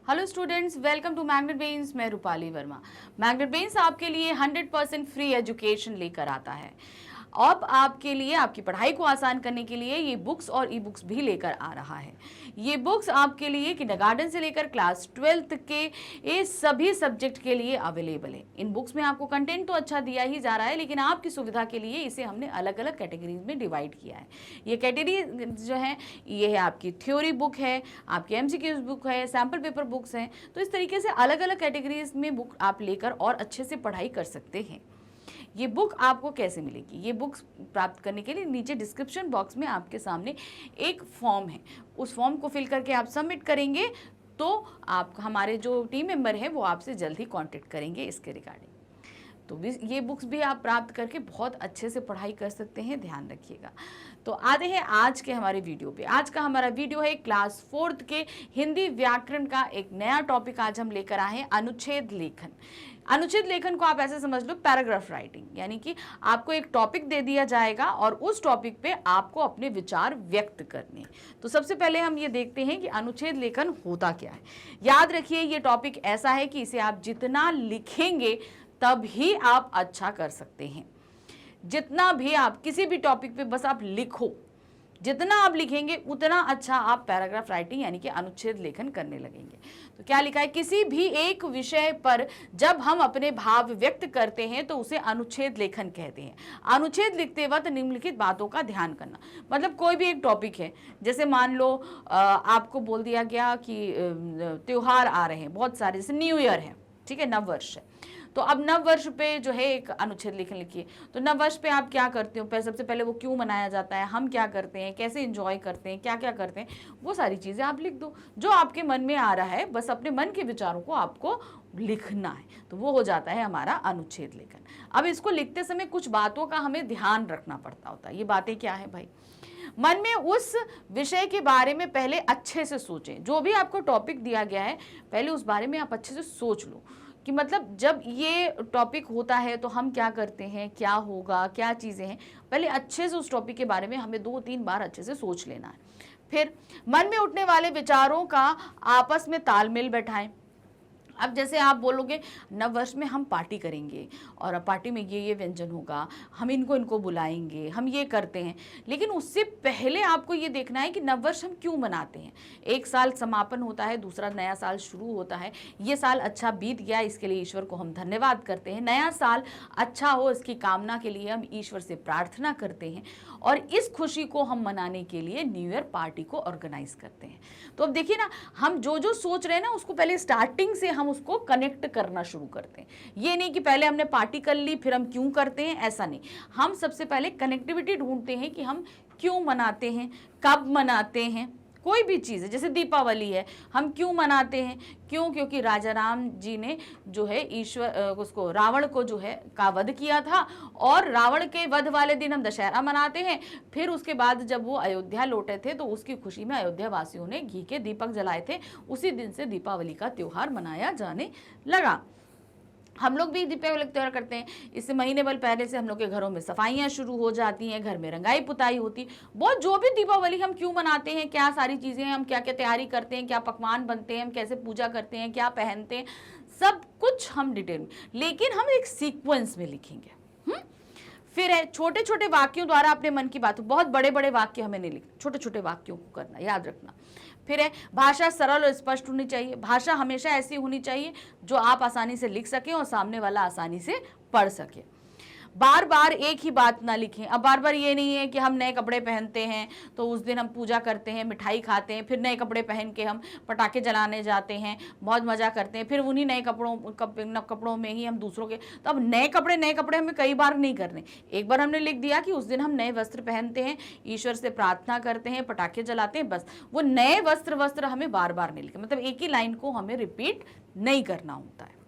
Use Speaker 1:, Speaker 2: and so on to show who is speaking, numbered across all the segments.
Speaker 1: Hello students, welcome to magnet brains. मैं Rupali Verma. Magnet brains आपके लिए 100% फ्री एजुकेशन लेकर आता है। अब आपके लिए आपकी पढ़ाई को आसान करने के लिए ये बुक्स और ई बुक्स भी लेकर आ रहा है। ये बुक्स आपके लिए किंडरगार्टन से लेकर क्लास 12th के ये सभी सब्जेक्ट के लिए अवेलेबल है। इन बुक्स में आपको कंटेंट तो अच्छा दिया ही जा रहा है, लेकिन आपकी सुविधा के लिए इसे हमने अलग अलग कैटेगरीज में डिवाइड किया है। ये कैटेगरी जो है ये है आपकी थ्योरी बुक है, आपकी एमसीक्यूज बुक है, सैम्पल पेपर बुक्स हैं। तो इस तरीके से अलग अलग कैटेगरीज में बुक आप लेकर और अच्छे से पढ़ाई कर सकते हैं। ये बुक आपको कैसे मिलेगी? ये बुक्स प्राप्त करने के लिए नीचे डिस्क्रिप्शन बॉक्स में आपके सामने एक फॉर्म है। उस फॉर्म को फिल करके आप सबमिट करेंगे तो आप हमारे जो टीम मेंबर हैं वो आपसे जल्द ही कांटेक्ट करेंगे इसके रिगार्डिंग। तो ये बुक्स भी आप प्राप्त करके बहुत अच्छे से पढ़ाई कर सकते हैं, ध्यान रखिएगा। तो आते हैं आज के हमारे वीडियो पे। आज का हमारा वीडियो है क्लास 4th के हिंदी व्याकरण का एक नया टॉपिक आज हम लेकर आए हैं, अनुच्छेद लेखन। अनुच्छेद लेखन को आप ऐसे समझ लो पैराग्राफ राइटिंग, यानी कि आपको एक टॉपिक दे दिया जाएगा और उस टॉपिक पे आपको अपने विचार व्यक्त करने। तो सबसे पहले हम ये देखते हैं कि अनुच्छेद लेखन होता क्या है। याद रखिए ये टॉपिक ऐसा है कि इसे आप जितना लिखेंगे तब ही आप अच्छा कर सकते हैं। जितना भी आप किसी भी टॉपिक पे बस आप लिखो, जितना आप लिखेंगे उतना अच्छा आप पैराग्राफ राइटिंग यानी कि अनुच्छेद लेखन करने लगेंगे। तो क्या लिखा है, किसी भी एक विषय पर जब हम अपने भाव व्यक्त करते हैं तो उसे अनुच्छेद लेखन कहते हैं। अनुच्छेद लिखते वक्त निम्नलिखित बातों का ध्यान करना। मतलब कोई भी एक टॉपिक है, जैसे मान लो आपको बोल दिया गया कि त्योहार आ रहे हैं बहुत सारे, जैसे न्यू ईयर है, ठीक है, नव वर्ष है। तो अब नव वर्ष पे जो है एक अनुच्छेद लेखन लिखिए। तो नव वर्ष पे आप क्या करते हो, सबसे पहले वो क्यों मनाया जाता है, हम क्या करते हैं, कैसे एंजॉय करते हैं, क्या क्या करते हैं, वो सारी चीज़ें आप लिख दो। जो आपके मन में आ रहा है बस अपने मन के विचारों को आपको लिखना है, तो वो हो जाता है हमारा अनुच्छेद लेखन। अब इसको लिखते समय कुछ बातों का हमें ध्यान रखना पड़ता होता है। ये बातें क्या है भाई? मन में उस विषय के बारे में पहले अच्छे से सोचें। जो भी आपको टॉपिक दिया गया है पहले उस बारे में आप अच्छे से सोच लो कि मतलब जब ये टॉपिक होता है तो हम क्या करते हैं, क्या होगा, क्या चीज़ें हैं। पहले अच्छे से उस टॉपिक के बारे में हमें 2-3 बार अच्छे से सोच लेना है। फिर मन में उठने वाले विचारों का आपस में तालमेल बैठाएं। अब जैसे आप बोलोगे नव वर्ष में हम पार्टी करेंगे और पार्टी में ये व्यंजन होगा, हम इनको बुलाएंगे, हम ये करते हैं, लेकिन उससे पहले आपको ये देखना है कि नव वर्ष हम क्यों मनाते हैं। एक साल समापन होता है, दूसरा नया साल शुरू होता है। ये साल अच्छा बीत गया, इसके लिए ईश्वर को हम धन्यवाद करते हैं। नया साल अच्छा हो इसकी कामना के लिए हम ईश्वर से प्रार्थना करते हैं और इस खुशी को हम मनाने के लिए न्यू ईयर पार्टी को ऑर्गेनाइज करते हैं। तो अब देखिए ना, हम जो जो सोच रहे हैं ना उसको पहले स्टार्टिंग से हम उसको कनेक्ट करना शुरू करते हैं। ये नहीं कि पहले हमने पार्टी कर ली फिर हम क्यों करते हैं, ऐसा नहीं। हम सबसे पहले कनेक्टिविटी ढूंढते हैं कि हम क्यों मनाते हैं, कब मनाते हैं। कोई भी चीज़ है, जैसे दीपावली है, हम क्यों मनाते हैं, क्यों? क्योंकि राजा राम जी ने जो है ईश्वर उसको रावण को जो है का वध किया था और रावण के वध वाले दिन हम दशहरा मनाते हैं। फिर उसके बाद जब वो अयोध्या लौटे थे तो उसकी खुशी में अयोध्या वासियों ने घी के दीपक जलाए थे। उसी दिन से दीपावली का त्यौहार मनाया जाने लगा। हम लोग भी दीपावली त्यौहार करते हैं, इससे महीने भर पहले से हम लोग के घरों में सफाइयाँ शुरू हो जाती हैं, घर में रंगाई पुताई होती। बहुत जो भी दीपावली हम क्यों मनाते हैं, क्या सारी चीज़ें हम क्या क्या तैयारी करते हैं, क्या पकवान बनते हैं, हम कैसे पूजा करते हैं, क्या पहनते हैं, सब कुछ हम डिटेल में, लेकिन हम एक सीक्वेंस में लिखेंगे। फिर है छोटे छोटे वाक्यों द्वारा अपने मन की बात। बहुत बड़े बड़े वाक्य हमें नहीं लिखना, छोटे छोटे वाक्यों को करना, याद रखना। फिर है भाषा सरल और स्पष्ट होनी चाहिए। भाषा हमेशा ऐसी होनी चाहिए जो आप आसानी से लिख सकें और सामने वाला आसानी से पढ़ सके। बार बार एक ही बात ना लिखें। अब बार बार ये नहीं है कि हम नए कपड़े पहनते हैं तो उस दिन हम पूजा करते हैं, मिठाई खाते हैं, फिर नए कपड़े पहन के हम पटाखे जलाने जाते हैं, बहुत मज़ा करते हैं, फिर उन्हीं नए कपड़ों में ही हम दूसरों के। तो अब नए कपड़े हमें कई बार नहीं करने। एक बार हमने लिख दिया कि उस दिन हम नए वस्त्र पहनते हैं, ईश्वर से प्रार्थना करते हैं, पटाखे जलाते हैं, बस। वो नए वस्त्र हमें बार बार नहीं लिखे, मतलब एक ही लाइन को हमें रिपीट नहीं करना होता है।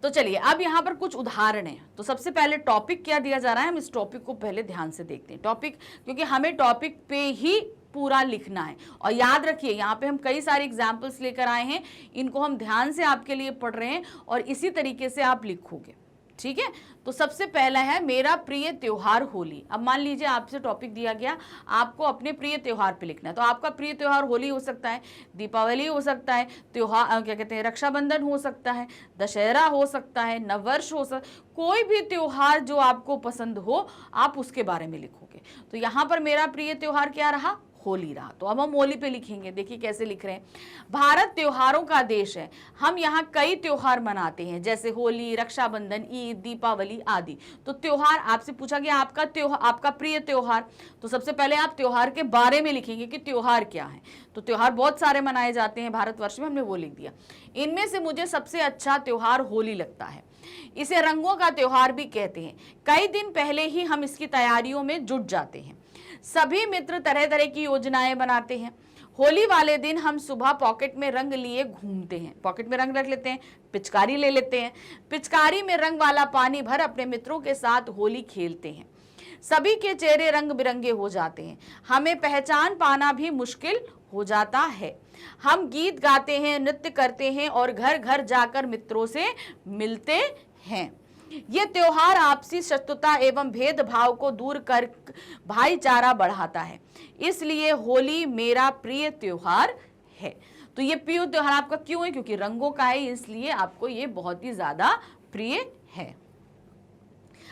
Speaker 1: तो चलिए अब यहाँ पर कुछ उदाहरण हैं। तो सबसे पहले टॉपिक क्या दिया जा रहा है, हम इस टॉपिक को पहले ध्यान से देखते हैं। टॉपिक, क्योंकि हमें टॉपिक पे ही पूरा लिखना है। और याद रखिए यहाँ पे हम कई सारे एग्जाम्पल्स लेकर आए हैं, इनको हम ध्यान से आपके लिए पढ़ रहे हैं और इसी तरीके से आप लिखोगे, ठीक है। तो सबसे पहला है मेरा प्रिय त्योहार होली। अब मान लीजिए आपसे टॉपिक दिया गया, आपको अपने प्रिय त्योहार पे लिखना है, तो आपका प्रिय त्योहार होली हो सकता है, दीपावली हो सकता है, त्योहार क्या कहते हैं, रक्षाबंधन हो सकता है, दशहरा हो सकता है, नववर्ष हो सकता, कोई भी त्योहार जो आपको पसंद हो आप उसके बारे में लिखोगे। तो यहाँ पर मेरा प्रिय त्योहार क्या रहा, होली रहा। तो अब हम होली पे लिखेंगे, देखिए कैसे लिख रहे हैं। भारत त्योहारों का देश है, हम यहाँ कई त्योहार मनाते हैं, जैसे होली, रक्षाबंधन, ईद, दीपावली आदि। तो त्योहार आपसे पूछा गया आपका त्योहार, आपका प्रिय त्योहार, तो सबसे पहले आप त्योहार के बारे में लिखेंगे कि त्योहार क्या है। तो त्योहार बहुत सारे मनाए जाते हैं भारतवर्ष में, हमने वो लिख दिया। इनमें से मुझे सबसे अच्छा त्योहार होली लगता है, इसे रंगों का त्योहार भी कहते हैं। कई दिन पहले ही हम इसकी तैयारियों में जुट जाते हैं। सभी मित्र तरह तरह की योजनाएं बनाते हैं। होली वाले दिन हम सुबह पॉकेट में रंग लिए घूमते हैं, पॉकेट में रंग रख लेते हैं, पिचकारी ले लेते हैं, पिचकारी में रंग वाला पानी भर अपने मित्रों के साथ होली खेलते हैं। सभी के चेहरे रंग बिरंगे हो जाते हैं, हमें पहचान पाना भी मुश्किल हो जाता है। हम गीत गाते हैं, नृत्य करते हैं और घर घर जाकर मित्रों से मिलते हैं। ये त्योहार आपसी शत्रुता एवं भेदभाव को दूर कर भाईचारा बढ़ाता है, इसलिए होली मेरा प्रिय त्योहार है। तो ये प्रिय त्योहार आपका क्यों है, क्योंकि रंगों का है, इसलिए आपको ये बहुत ही ज्यादा प्रिय है।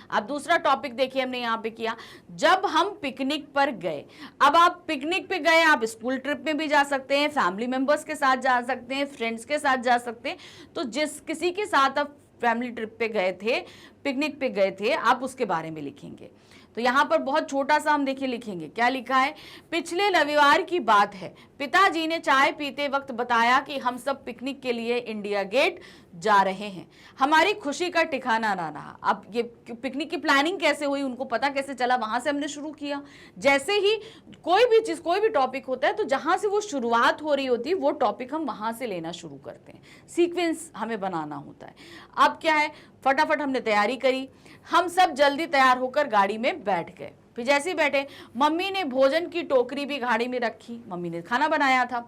Speaker 1: अब दूसरा टॉपिक देखिए हमने यहाँ पे किया, जब हम पिकनिक पर गए। अब आप पिकनिक पे गए, आप स्कूल ट्रिप में भी जा सकते हैं, फैमिली मेंबर्स के साथ जा सकते हैं, फ्रेंड्स के साथ जा सकते हैं। तो जिस किसी के साथ आप फैमिली ट्रिप पे गए थे, पिकनिक पे गए थे, आप उसके बारे में लिखेंगे। तो यहाँ पर बहुत छोटा सा हम देखिए लिखेंगे, क्या लिखा है, पिछले रविवार की बात है, पिताजी ने चाय पीते वक्त बताया कि हम सब पिकनिक के लिए इंडिया गेट जा रहे हैं। हमारी खुशी का ठिकाना ना रहा। अब ये पिकनिक की प्लानिंग कैसे हुई, उनको पता कैसे चला, वहां से हमने शुरू किया। जैसे ही कोई भी चीज, कोई भी टॉपिक होता है, तो जहां से वो शुरुआत हो रही होती है वो टॉपिक हम वहां से लेना शुरू करते हैं, सीक्वेंस हमें बनाना होता है। अब क्या है, फटाफट हमने तैयारी करी, हम सब जल्दी तैयार होकर गाड़ी में बैठ गए। फिर जैसे ही बैठे, मम्मी ने भोजन की टोकरी भी गाड़ी में रखी, मम्मी ने खाना बनाया था।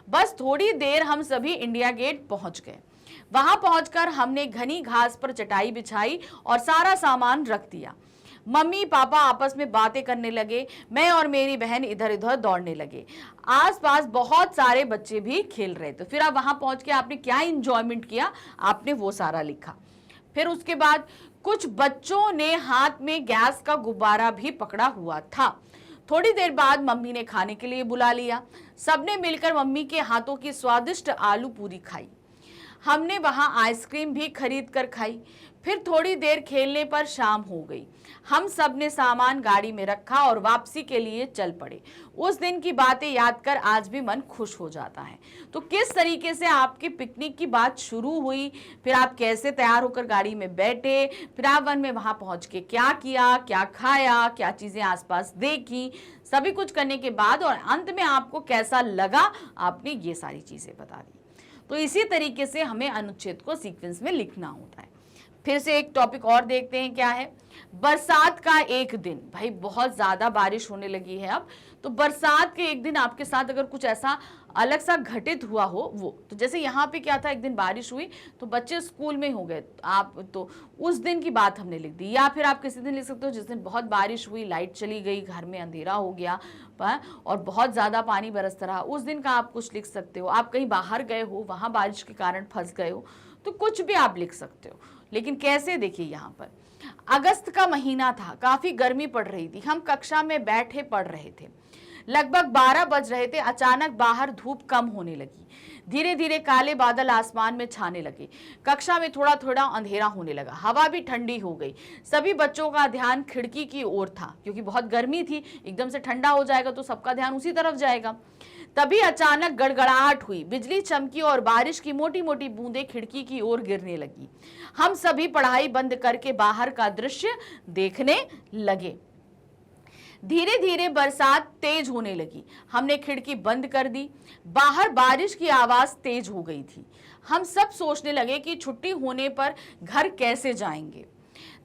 Speaker 1: बस थोड़ी देर हम सभी इंडिया गेट पहुंच गए। वहां पहुंचकर हमने घनी घास पर चटाई बिछाई और सारा सामान रख दिया। मम्मी पापा आपस में बातें करने लगे, मैं और मेरी बहन इधर उधर दौड़ने लगे। आसपास बहुत सारे बच्चे भी खेल रहे थे। फिर आप वहां पहुंच के आपने क्या इंजॉयमेंट किया, आपने वो सारा लिखा। फिर उसके बाद कुछ बच्चों ने हाथ में गैस का गुब्बारा भी पकड़ा हुआ था। थोड़ी देर बाद मम्मी ने खाने के लिए बुला लिया। सबने मिलकर मम्मी के हाथों की स्वादिष्ट आलू पूरी खाई। हमने वहां आइसक्रीम भी खरीद कर खाई। फिर थोड़ी देर खेलने पर शाम हो गई। हम सब ने सामान गाड़ी में रखा और वापसी के लिए चल पड़े। उस दिन की बातें याद कर आज भी मन खुश हो जाता है। तो किस तरीके से आपकी पिकनिक की बात शुरू हुई, फिर आप कैसे तैयार होकर गाड़ी में बैठे, फिर आप वन में वहां पहुंच के क्या किया, क्या खाया, क्या चीजें आसपास देखी, सभी कुछ करने के बाद और अंत में आपको कैसा लगा, आपने ये सारी चीजें बता दी। तो इसी तरीके से हमें अनुच्छेद को सीक्वेंस में लिखना होता है। फिर से एक टॉपिक और देखते हैं, क्या है, बरसात का एक दिन। भाई बहुत ज्यादा बारिश होने लगी है अब, तो बरसात के एक दिन आपके साथ अगर कुछ ऐसा अलग सा घटित हुआ हो वो, तो जैसे यहाँ पे क्या था, एक दिन बारिश हुई तो बच्चे स्कूल में हो गए, आप तो उस दिन की बात हमने लिख दी। या फिर आप किसी दिन लिख सकते हो जिस दिन बहुत बारिश हुई, लाइट चली गई, घर में अंधेरा हो गया और बहुत ज़्यादा पानी बरसता रहा, उस दिन का आप कुछ लिख सकते हो। आप कहीं बाहर गए हो, वहाँ बारिश के कारण फंस गए हो, तो कुछ भी आप लिख सकते हो। लेकिन कैसे, देखिए यहाँ पर अगस्त का महीना था, काफ़ी गर्मी पड़ रही थी, हम कक्षा में बैठे पढ़ रहे थे। लगभग 12 बज रहे थे, अचानक बाहर धूप कम होने लगी। धीरे धीरे काले बादल आसमान में छाने लगे। कक्षा में थोड़ा थोड़ा अंधेरा होने लगा, हवा भी ठंडी हो गई। सभी बच्चों का ध्यान खिड़की की ओर था, क्योंकि बहुत गर्मी थी, एकदम से ठंडा हो जाएगा तो सबका ध्यान उसी तरफ जाएगा। तभी अचानक गड़गड़ाहट हुई, बिजली चमकी और बारिश की मोटी मोटी बूंदें खिड़की की ओर गिरने लगी। हम सभी पढ़ाई बंद करके बाहर का दृश्य देखने लगे। धीरे धीरे बरसात तेज होने लगी। हमने खिड़की बंद कर दी। बाहर बारिश की आवाज तेज हो गई थी। हम सब सोचने लगे कि छुट्टी होने पर घर कैसे जाएंगे।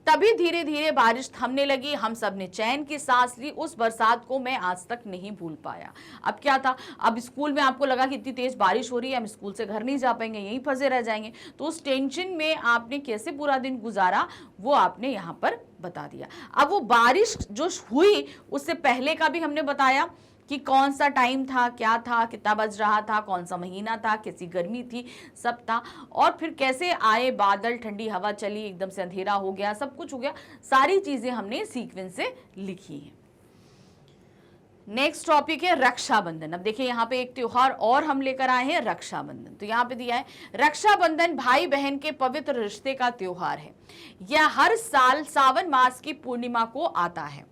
Speaker 1: तभी धीरे धीरे बारिश थमने लगी, हम सब ने चैन की सांस ली। उस बरसात को मैं आज तक नहीं भूल पाया। अब क्या था, अब स्कूल में आपको लगा कि इतनी तेज बारिश हो रही है, हम स्कूल से घर नहीं जा पाएंगे, यहीं फंसे रह जाएंगे, तो उस टेंशन में आपने कैसे पूरा दिन गुजारा वो आपने यहाँ पर बता दिया। अब वो बारिश जो हुई उससे पहले का भी हमने बताया कि कौन सा टाइम था, क्या था, कितना बज रहा था, कौन सा महीना था, कैसी गर्मी थी, सब था। और फिर कैसे आए बादल, ठंडी हवा चली, एकदम से अंधेरा हो गया, सब कुछ हो गया, सारी चीजें हमने सीक्वेंस से लिखी हैं। नेक्स्ट टॉपिक है रक्षाबंधन। अब देखिए यहाँ पे एक त्योहार और हम लेकर आए हैं, रक्षाबंधन। तो यहाँ पे दिया है रक्षाबंधन भाई बहन के पवित्र रिश्ते का त्योहार है। यह हर साल सावन मास की पूर्णिमा को आता है,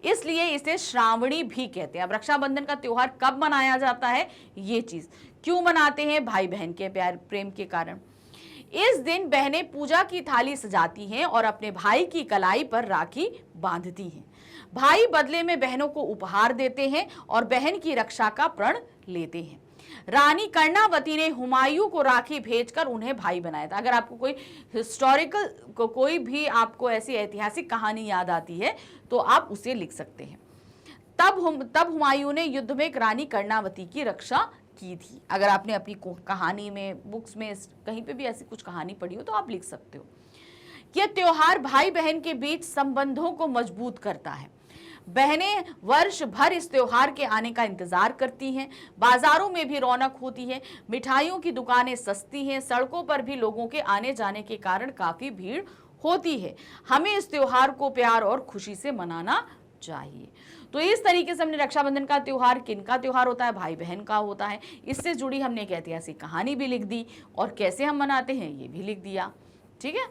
Speaker 1: इसलिए इसे श्रावणी भी कहते हैं। अब रक्षाबंधन का त्योहार कब मनाया जाता है, ये चीज क्यों मनाते हैं, भाई बहन के प्यार प्रेम के कारण। इस दिन बहनें पूजा की थाली सजाती हैं और अपने भाई की कलाई पर राखी बांधती हैं। भाई बदले में बहनों को उपहार देते हैं और बहन की रक्षा का प्रण लेते हैं। रानी कर्णावती ने हुमायूं को राखी भेजकर उन्हें भाई बनाया था। अगर आपको कोई हिस्टोरिकल कोई भी आपको ऐसी ऐतिहासिक कहानी याद आती है तो आप उसे लिख सकते हैं। तब हुमायूं ने युद्ध में रानी कर्णावती की रक्षा की थी। अगर आपने अपनी कहानी में, बुक्स में कहीं पे भी ऐसी कुछ कहानी पढ़ी हो तो आप लिख सकते हो। यह त्योहार भाई बहन के बीच संबंधों को मजबूत करता है। बहनें वर्ष भर इस त्योहार के आने का इंतजार करती हैं। बाजारों में भी रौनक होती है, मिठाइयों की दुकानें सस्ती हैं, सड़कों पर भी लोगों के आने जाने के कारण काफी भीड़ होती है। हमें इस त्योहार को प्यार और खुशी से मनाना चाहिए। तो इस तरीके से हमने रक्षाबंधन का त्योहार, किन का त्योहार होता है, भाई बहन का होता है, इससे जुड़ी हमने एक ऐतिहासिक कहानी भी लिख दी और कैसे हम मनाते हैं ये भी लिख दिया। ठीक है,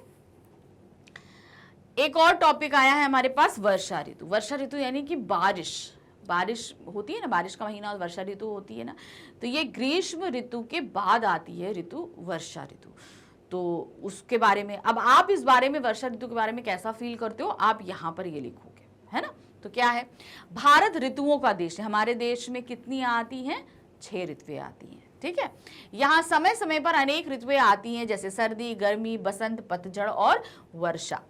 Speaker 1: एक और टॉपिक आया है हमारे पास, वर्षा ऋतु। वर्षा ऋतु यानी कि बारिश होती है ना, बारिश का महीना और वर्षा ऋतु होती है ना, तो ये ग्रीष्म ऋतु के बाद आती है ऋतु वर्षा ऋतु। तो उसके बारे में अब आप इस बारे में, वर्षा ऋतु के बारे में कैसा फील करते हो, आप यहाँ पर ये लिखोगे, है ना। तो क्या है, भारत ऋतुओं का देश है। हमारे देश में कितनी आती हैं, 6 ऋतुएं आती हैं। ठीक है, यहाँ समय समय पर अनेक ऋतुएं आती हैं, जैसे सर्दी, गर्मी, बसंत, पतझड़ और वर्षा।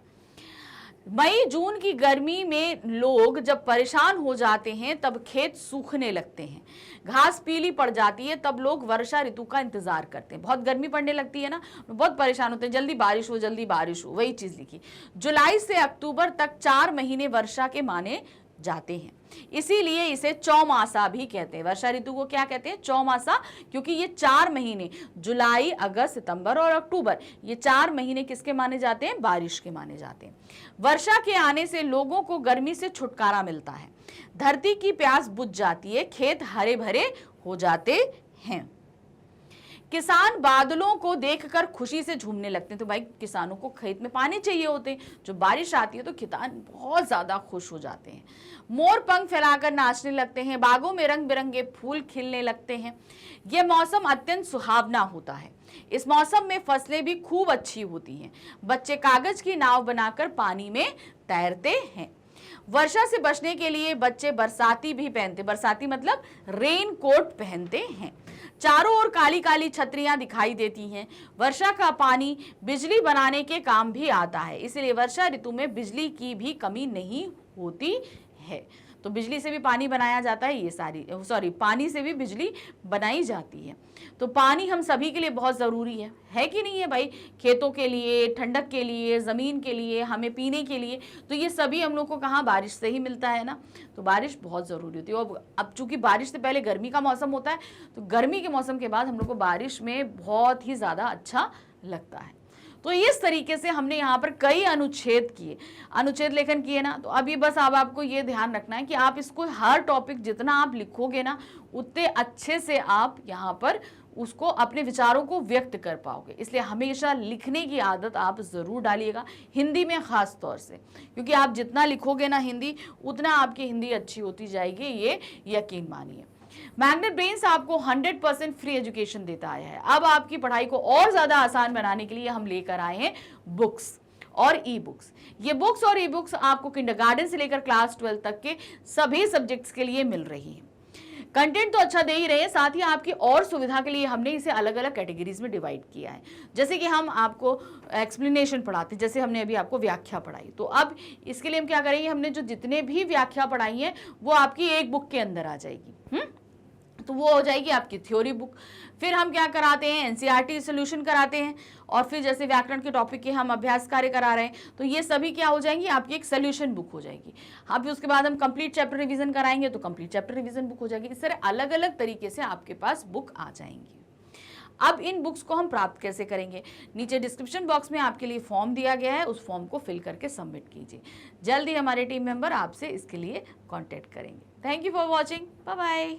Speaker 1: मई जून की गर्मी में लोग जब परेशान हो जाते हैं तब खेत सूखने लगते हैं, घास पीली पड़ जाती है, तब लोग वर्षा ऋतु का इंतजार करते हैं। बहुत गर्मी पड़ने लगती है ना, बहुत परेशान होते हैं, जल्दी बारिश हो, जल्दी बारिश हो, वही चीज लिखी। जुलाई से अक्टूबर तक 4 महीने वर्षा के माने जाते हैं, इसीलिए इसे चौमासा भी कहते हैं। वर्षा ऋतु को क्या कहते हैं, चौमासा, क्योंकि ये 4 महीने, जुलाई, अगस्त, सितंबर और अक्टूबर, ये 4 महीने किसके माने जाते हैं, बारिश के माने जाते हैं। वर्षा के आने से लोगों को गर्मी से छुटकारा मिलता है, धरती की प्यास बुझ जाती है, खेत हरे भरे हो जाते हैं। किसान बादलों को देखकर खुशी से झूमने लगते हैं। तो भाई किसानों को खेत में पानी चाहिए होते हैं, जो बारिश आती है तो किसान बहुत ज्यादा खुश हो जाते हैं। मोर पंख फैलाकर नाचने लगते हैं, बागों में रंग बिरंगे फूल खिलने लगते हैं। यह मौसम अत्यंत सुहावना होता है। इस मौसम में फसलें भी खूब अच्छी होती हैं। बच्चे कागज की नाव बनाकर पानी में तैरते हैं। वर्षा से बचने के लिए बच्चे बरसाती भी पहनते, बरसाती मतलब रेन कोट पहनते हैं। चारों ओर काली काली छतरियां दिखाई देती हैं। वर्षा का पानी बिजली बनाने के काम भी आता है, इसलिए वर्षा ऋतु में बिजली की भी कमी नहीं होती है। तो बिजली से भी पानी बनाया जाता है, ये पानी से भी बिजली बनाई जाती है। तो पानी हम सभी के लिए बहुत ज़रूरी है कि नहीं है भाई, खेतों के लिए, ठंडक के लिए, ज़मीन के लिए, हमें पीने के लिए, तो ये सभी हम लोग को कहाँ, बारिश से ही मिलता है ना। तो बारिश बहुत ज़रूरी होती है। अब चूंकि बारिश से पहले गर्मी का मौसम होता है, तो गर्मी के मौसम के बाद हम लोग को बारिश में बहुत ही ज़्यादा अच्छा लगता है। तो इस तरीके से हमने यहाँ पर कई अनुच्छेद लेखन किए ना। तो अभी बस अब आपको ये ध्यान रखना है कि आप इसको, हर टॉपिक जितना आप लिखोगे ना, उतने अच्छे से आप यहाँ पर उसको, अपने विचारों को व्यक्त कर पाओगे। इसलिए हमेशा लिखने की आदत आप ज़रूर डालिएगा, हिंदी में ख़ास तौर से, क्योंकि आप जितना लिखोगे ना हिंदी, उतना आपकी हिंदी अच्छी होती जाएगी, ये यकीन मानिए। मैग्नेट ब्रेन्स आपको 100% फ्री एजुकेशन देता आया है। अब आपकी पढ़ाई को और ज़्यादा आसान बनाने के लिए हम लेकर आए हैं बुक्स और ई बुक्स। ये बुक्स और ई बुक्स आपको किंडरगार्टन से लेकर क्लास 12 तक के सभी सब्जेक्ट्स के लिए मिल रही हैं। कंटेंट तो अच्छा दे ही रहे हैं, साथ ही आपकी और सुविधा के लिए हमने इसे अलग अलग कैटेगरीज में डिवाइड किया है। जैसे कि हम आपको एक्सप्लेनेशन पढ़ाते हैं, जैसे हमने अभी आपको व्याख्या पढ़ाई, तो अब इसके लिए हम क्या करेंगे, हमने जो जितने भी व्याख्या पढ़ाई है वो आपकी एक बुक के अंदर आ जाएगी। तो वो हो जाएगी आपकी थ्योरी बुक। फिर हम क्या कराते हैं, एनसीईआरटी सॉल्यूशन कराते हैं, और फिर जैसे व्याकरण के टॉपिक के हम अभ्यास कार्य करा रहे हैं, तो ये सभी क्या हो जाएंगी, आपकी एक सॉल्यूशन बुक हो जाएगी। अब उसके बाद हम कंप्लीट चैप्टर रिवीजन कराएंगे तो कंप्लीट चैप्टर रिवीजन बुक हो जाएगी। इस तरह अलग अलग तरीके से आपके पास बुक आ जाएंगी। अब इन बुक्स को हम प्राप्त कैसे करेंगे, नीचे डिस्क्रिप्शन बॉक्स में आपके लिए फॉर्म दिया गया है, उस फॉर्म को फिल करके सबमिट कीजिए। जल्दी हमारे टीम मेंबर आपसे इसके लिए कांटेक्ट करेंगे। Thank you for watching, bye bye.